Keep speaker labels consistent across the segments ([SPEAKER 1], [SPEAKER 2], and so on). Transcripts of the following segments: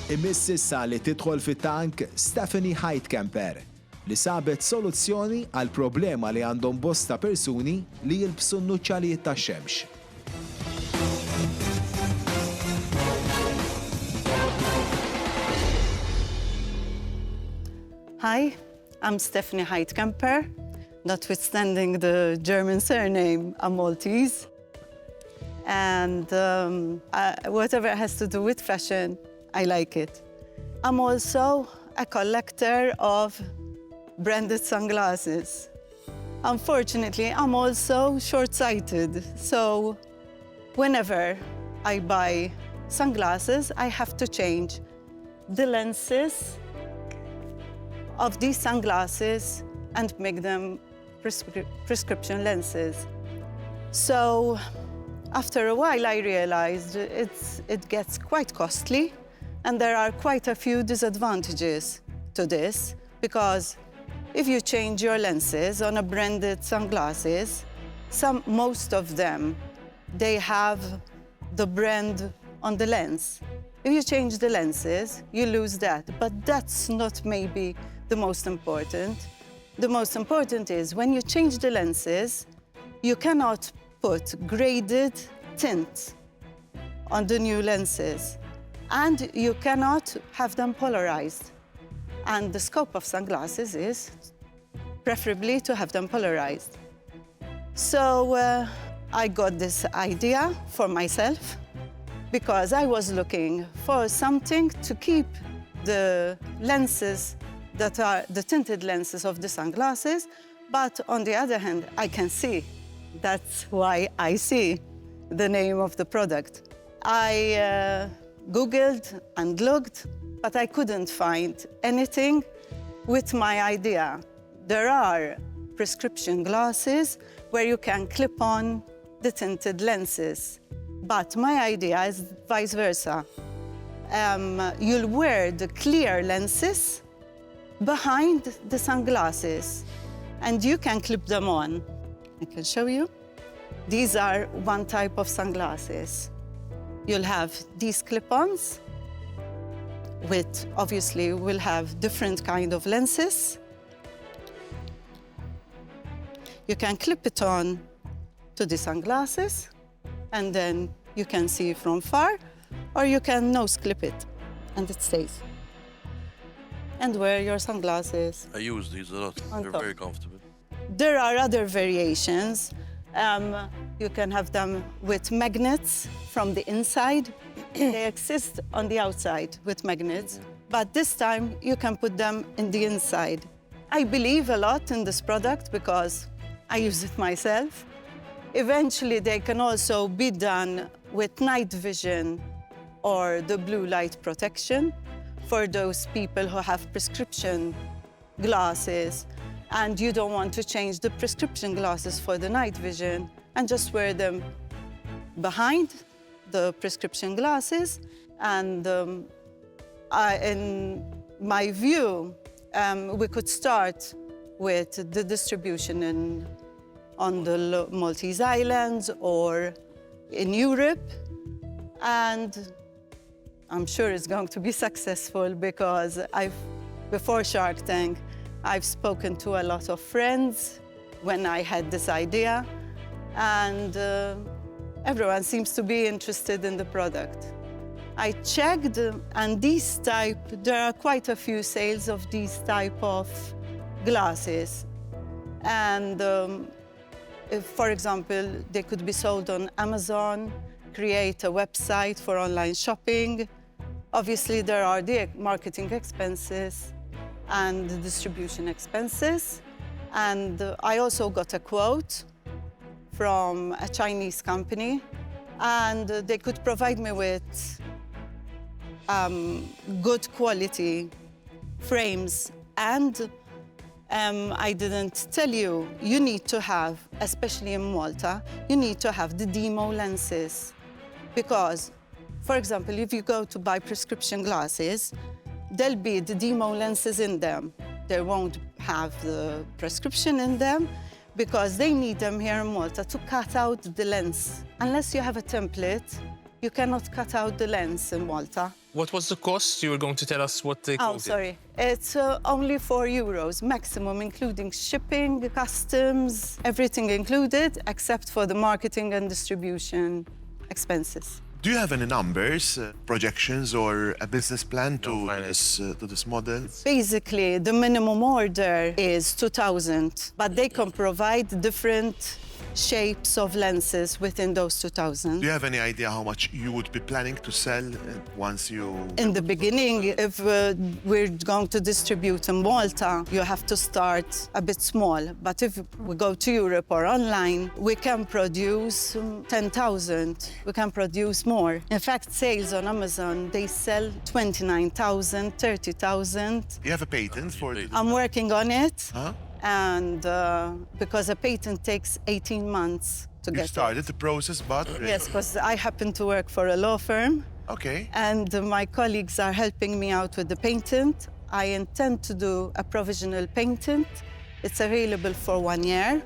[SPEAKER 1] Imiss issa li tidħol fit-tank Stephanie Heitkamper li sabet soluzzjoni għal problema li għandhom bosta persuni li jilbsu n-nuċċalijiet tax-xemx.
[SPEAKER 2] Hi, I'm Stephanie Heitkamper. Notwithstanding the German surname, I'm Maltese. And whatever has to do with fashion, I like it. I'm also a collector of branded sunglasses. Unfortunately, I'm also short-sighted, so whenever I buy sunglasses, I have to change the lenses of these sunglasses and make them prescription lenses. So after a while, I realized it gets quite costly, and there are quite a few disadvantages to this, because if you change your lenses on a branded sunglasses, most of them, they have the brand on the lens. If you change the lenses, you lose that, but that's not maybe the most important. The most important is when you change the lenses, you cannot put graded tint on the new lenses, and you cannot have them polarized. And the scope of sunglasses is preferably to have them polarized. So I got this idea for myself because I was looking for something to keep the lenses that are the tinted lenses of the sunglasses, but on the other hand, I can see. That's why Eyesee, the name of the product. I Googled and looked, but I couldn't find anything with my idea. There are prescription glasses where you can clip on the tinted lenses, but my idea is vice versa. You'll wear the clear lenses behind the sunglasses, and you can clip them on. I can show you. These are one type of sunglasses. You'll have these clip-ons, with obviously will have different kind of lenses. You can clip it on to the sunglasses, and then you can see from far, or you can nose clip it, and it stays. And wear your sunglasses.
[SPEAKER 3] I use these a lot. They're very comfortable.
[SPEAKER 2] There are other variations. You can have them with magnets from the inside. They exist on the outside with magnets, but this time you can put them in the inside. I believe a lot in this product because I use it myself. Eventually, they can also be done with night vision or the blue light protection for those people who have prescription glasses and you don't want to change the prescription glasses for the night vision and just wear them behind the prescription glasses. And in my view, we could start with the distribution on the Maltese Islands or in Europe. And I'm sure it's going to be successful because before Shark Tank, I've spoken to a lot of friends when I had this idea, and everyone seems to be interested in the product. I checked, and there are quite a few sales of these type of glasses. And if, for example, they could be sold on Amazon, create a website for online shopping. Obviously, there are the marketing expenses and the distribution expenses. And I also got a quote from a Chinese company, and they could provide me with good quality frames. And I didn't tell you, you need to have, especially in Malta, you need to have the demo lenses. Because, for example, if you go to buy prescription glasses, there'll be the demo lenses in them. They won't have the prescription in them because they need them here in Malta to cut out the lens. Unless you have a template, you cannot cut out the lens in Malta.
[SPEAKER 4] What was the cost? You were going to tell us what they
[SPEAKER 2] Oh,
[SPEAKER 4] quoted.
[SPEAKER 2] sorry. It's only €4 maximum, including shipping, customs, everything included, except for the marketing and distribution expenses.
[SPEAKER 5] Do you have any numbers, projections, or a business plan to this model?
[SPEAKER 2] Basically, the minimum order is 2,000, but they can provide different shapes of lenses within those 2,000.
[SPEAKER 5] Do you have any idea how much you would be planning to sell once you...
[SPEAKER 2] In the beginning, if we're going to distribute in Malta, you have to start a bit small. But if we go to Europe or online, we can produce 10,000. We can produce more. In fact, sales on Amazon, they sell 29,000, 30,000.
[SPEAKER 5] You have a patent for it?
[SPEAKER 2] I'm working on it.
[SPEAKER 5] Huh?
[SPEAKER 2] And because a patent takes 18 months to
[SPEAKER 5] You
[SPEAKER 2] get
[SPEAKER 5] started the process, but...
[SPEAKER 2] Yes, because I happen to work for a law firm.
[SPEAKER 5] Okay.
[SPEAKER 2] And my colleagues are helping me out with the patent. I intend to do a provisional patent. It's available for 1 year.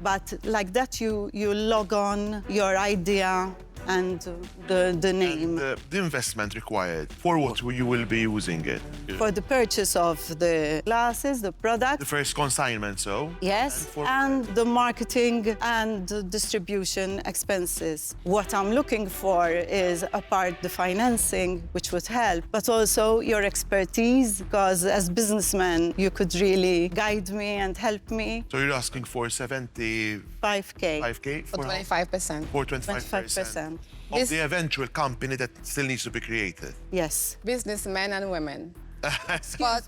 [SPEAKER 2] But like that, you log on your idea and the name.
[SPEAKER 5] And the investment required, for what you will be using it?
[SPEAKER 2] For the purchase of the glasses, the product.
[SPEAKER 5] The first consignment, so?
[SPEAKER 2] Yes, and the marketing and the distribution expenses. What I'm looking for is, apart the financing, which would help, but also your expertise, because as businessmen, you could really guide me and help me.
[SPEAKER 5] So you're asking for 75K?
[SPEAKER 2] 5K.
[SPEAKER 5] For
[SPEAKER 6] 25%.
[SPEAKER 5] For 25%. Of the eventual company that still needs to be created.
[SPEAKER 2] Yes.
[SPEAKER 6] Businessmen and women.
[SPEAKER 2] But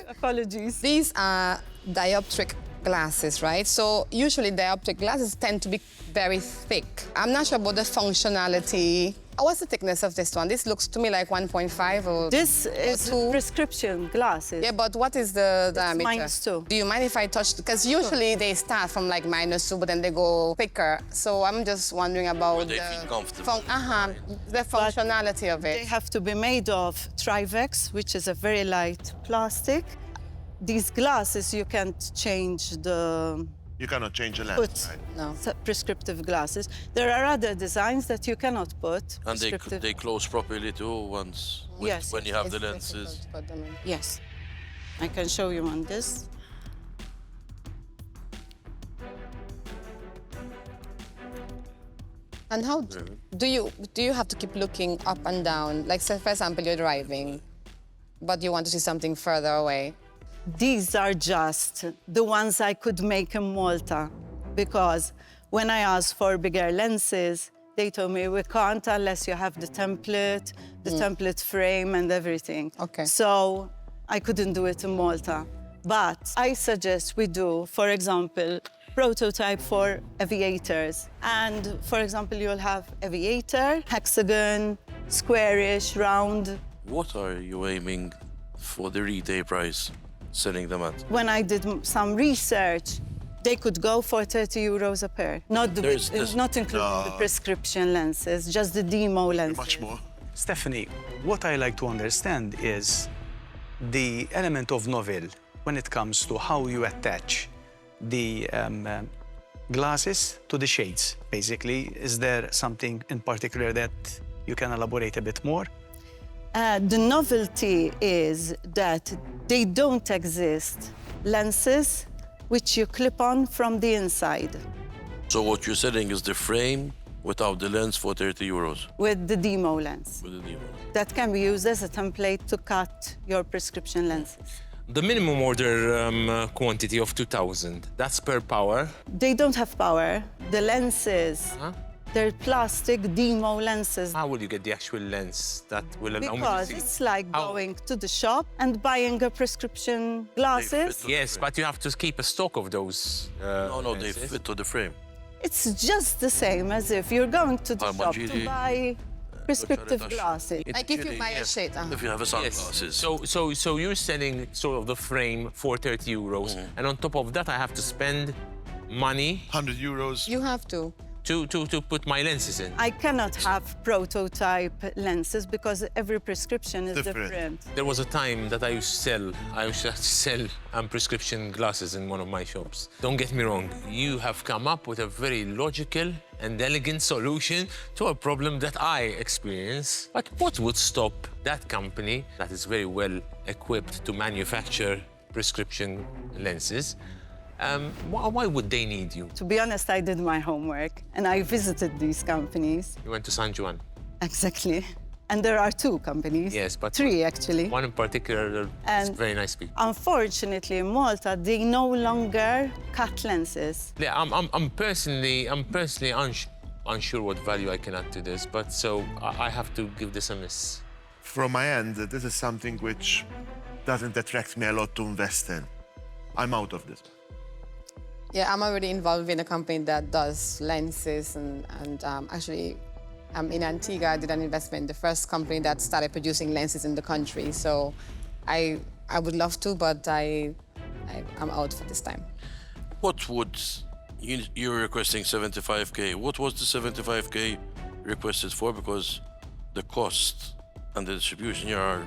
[SPEAKER 2] apologies.
[SPEAKER 6] These are dioptric glasses, right? So usually dioptric glasses tend to be very thick. I'm not sure about the functionality. What's the thickness of this one? This looks to me like 1.5 or...
[SPEAKER 2] This is prescription glasses.
[SPEAKER 6] Yeah, but what is the diameter?
[SPEAKER 2] -2.
[SPEAKER 6] Do you mind if I touch? Because usually they start from like -2, but then they go thicker. So I'm just wondering about
[SPEAKER 3] Where they feel comfortable.
[SPEAKER 6] the functionality of
[SPEAKER 2] They
[SPEAKER 6] it.
[SPEAKER 2] have to be made of Trivex, which is a very light plastic. These glasses, you can't change the
[SPEAKER 5] You cannot change the lens,
[SPEAKER 2] put
[SPEAKER 5] right?
[SPEAKER 6] No.
[SPEAKER 2] prescriptive glasses. There are other designs that you cannot put.
[SPEAKER 3] And they close properly too
[SPEAKER 2] Yes,
[SPEAKER 3] when you have the
[SPEAKER 6] It's
[SPEAKER 3] lenses.
[SPEAKER 6] difficult to put them in.
[SPEAKER 2] Yes. I can show you on this.
[SPEAKER 6] And how do you have to keep looking up and down? Like, say, for example, you're driving, but you want to see something further away.
[SPEAKER 2] These are just the ones I could make in Malta, because when I asked for bigger lenses, they told me we can't unless you have the template frame and everything.
[SPEAKER 6] Okay.
[SPEAKER 2] So I couldn't do it in Malta. But I suggest we do, for example, prototype for aviators. And for example, you'll have aviator, hexagon, squarish, round.
[SPEAKER 3] What are you aiming for the retail price, selling them at?
[SPEAKER 2] When I did some research, they could go for €30 a pair. Not not including the prescription lenses, just the demo lenses.
[SPEAKER 5] Much more.
[SPEAKER 7] Stephanie, what I like to understand is the element of novel when it comes to how you attach the glasses to the shades, basically. Is there something in particular that you can elaborate a bit more?
[SPEAKER 2] The novelty is that they don't exist lenses which you clip on from the inside.
[SPEAKER 3] So what you're selling is the frame without the lens for €30
[SPEAKER 2] With the demo lens.
[SPEAKER 3] with the demo.
[SPEAKER 2] That can be used as a template to cut your prescription lenses.
[SPEAKER 4] The minimum order quantity of 2,000, that's per power.
[SPEAKER 2] They don't have power. The lenses, they're plastic demo lenses.
[SPEAKER 4] How will you get the actual lens that will allow me to
[SPEAKER 2] Because
[SPEAKER 4] see?
[SPEAKER 2] it's like
[SPEAKER 4] How?
[SPEAKER 2] going to the shop and buying a prescription glasses.
[SPEAKER 3] fit.
[SPEAKER 4] Yes, but you have to keep a stock of those.
[SPEAKER 3] No, they
[SPEAKER 4] lenses.
[SPEAKER 3] fit to the frame.
[SPEAKER 2] It's just the same as if you're going to the shop to
[SPEAKER 3] Parmigiani.
[SPEAKER 2] buy prescriptive glasses.
[SPEAKER 6] Like if you buy a shade.
[SPEAKER 3] If you have a sunglasses.
[SPEAKER 4] So you're selling sort of the frame for €30, and on top of that, I have to spend money
[SPEAKER 5] €100.
[SPEAKER 6] You have to.
[SPEAKER 4] to put my lenses in.
[SPEAKER 2] I cannot have prototype lenses because every prescription is
[SPEAKER 5] Different.
[SPEAKER 2] different.
[SPEAKER 4] There was a time that I used to sell prescription glasses in one of my shops. Don't get me wrong, you have come up with a very logical and elegant solution to a problem that I experience. But what would stop that company that is very well equipped to manufacture prescription lenses? Why would they need you?
[SPEAKER 2] To be honest, I did my homework and I visited these companies.
[SPEAKER 4] You went to San Juan.
[SPEAKER 2] Exactly. And there are two companies.
[SPEAKER 4] Yes, but
[SPEAKER 2] three, actually.
[SPEAKER 4] One in particular is
[SPEAKER 2] And
[SPEAKER 4] very nice people.
[SPEAKER 2] Unfortunately, in Malta, they no longer cut lenses.
[SPEAKER 4] Yeah, I'm personally unsure what value I can add to this, but so I have to give this a miss.
[SPEAKER 5] From my end, this is something which doesn't attract me a lot to invest in. I'm out of this.
[SPEAKER 6] Yeah, I'm already involved in a company that does lenses and actually in Antigua, I did an investment in the first company that started producing lenses in the country. So I would love to, but I'm out for this time.
[SPEAKER 3] What would you're requesting 75K? What was the 75K requested for? Because the cost and the distribution here are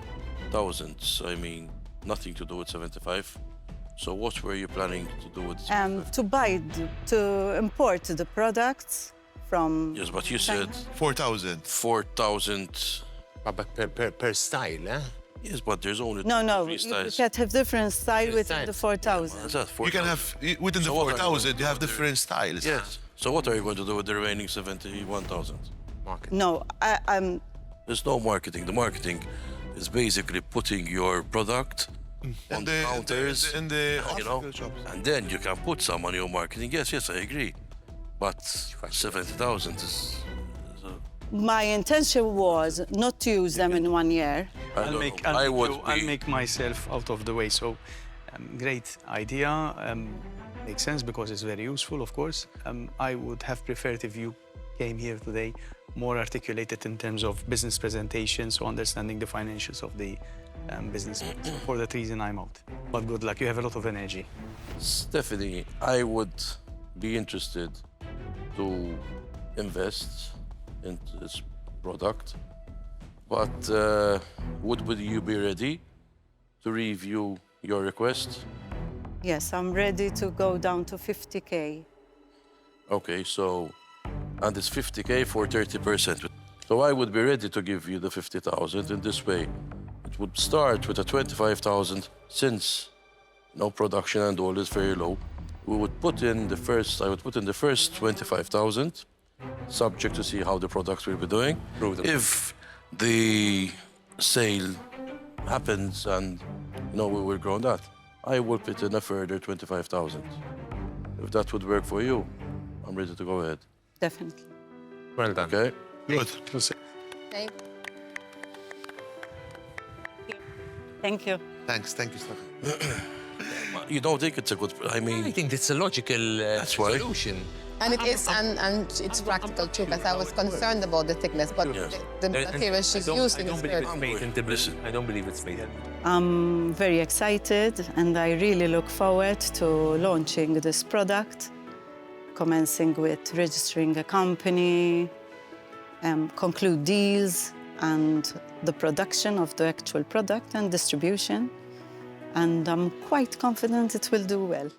[SPEAKER 3] thousands. I mean, nothing to do with 75. So what were you planning to do with?
[SPEAKER 2] To import the products from.
[SPEAKER 3] Yes, but you said
[SPEAKER 5] 4,000.
[SPEAKER 3] 4,000.
[SPEAKER 4] But per style, eh?
[SPEAKER 3] Yes, but there's only
[SPEAKER 2] No,
[SPEAKER 3] three
[SPEAKER 2] you
[SPEAKER 3] styles.
[SPEAKER 2] can have different style within
[SPEAKER 4] styles.
[SPEAKER 2] the 4,000.
[SPEAKER 3] What's that?
[SPEAKER 5] You can have, within the
[SPEAKER 3] So what are you
[SPEAKER 5] 4,000,
[SPEAKER 3] going
[SPEAKER 5] you
[SPEAKER 3] to
[SPEAKER 5] have
[SPEAKER 3] do?
[SPEAKER 5] different styles.
[SPEAKER 3] Yes. So what are you going to do with the remaining 71,000?
[SPEAKER 4] Market.
[SPEAKER 2] No, I'm.
[SPEAKER 3] There's no marketing. The marketing is basically putting your product on the counters,
[SPEAKER 5] in the
[SPEAKER 3] you know,
[SPEAKER 5] optical shops.
[SPEAKER 3] and then you can put some on your marketing. Yes, I agree. But 70,000 is
[SPEAKER 2] My intention was not to use them in 1 year.
[SPEAKER 7] I'll make myself out of the way. So, great idea. Makes sense because it's very useful, of course. I would have preferred if you came here today more articulated in terms of business presentation, so understanding the financials of the business. So for that reason, I'm out. But good luck. You have a lot of energy.
[SPEAKER 3] Stephanie, I would be interested to invest into this product, but would you be ready to review your request?
[SPEAKER 2] Yes, I'm ready to go down to 50K.
[SPEAKER 3] Okay, so, and it's 50K for 30%. So I would be ready to give you the 50,000 in this way. It would start with a 25,000 since no production and all is very low. We would put in the first, I would put in the first 25,000, subject to see how the products will be doing. If the sale happens and, you know, we will grow on that, I will put in a further 25,000. If that would work for you, I'm ready to go ahead.
[SPEAKER 2] Definitely.
[SPEAKER 4] Well done.
[SPEAKER 3] Okay?
[SPEAKER 5] Good.
[SPEAKER 6] Thank
[SPEAKER 2] Thank you.
[SPEAKER 5] Thanks, thank you, Stephanie.
[SPEAKER 3] You don't think it's a good, I
[SPEAKER 4] I
[SPEAKER 3] mean,
[SPEAKER 4] think it's a logical
[SPEAKER 3] That's why.
[SPEAKER 4] solution.
[SPEAKER 6] And it is, and it's practical too, because I was concerned about the thickness, but
[SPEAKER 3] Yes.
[SPEAKER 6] the material she's using is very.
[SPEAKER 4] I don't believe it's patent.
[SPEAKER 2] I'm very excited and I really look forward to launching this product, commencing with registering a company, conclude deals and the production of the actual product and distribution. And I'm quite confident it will do well.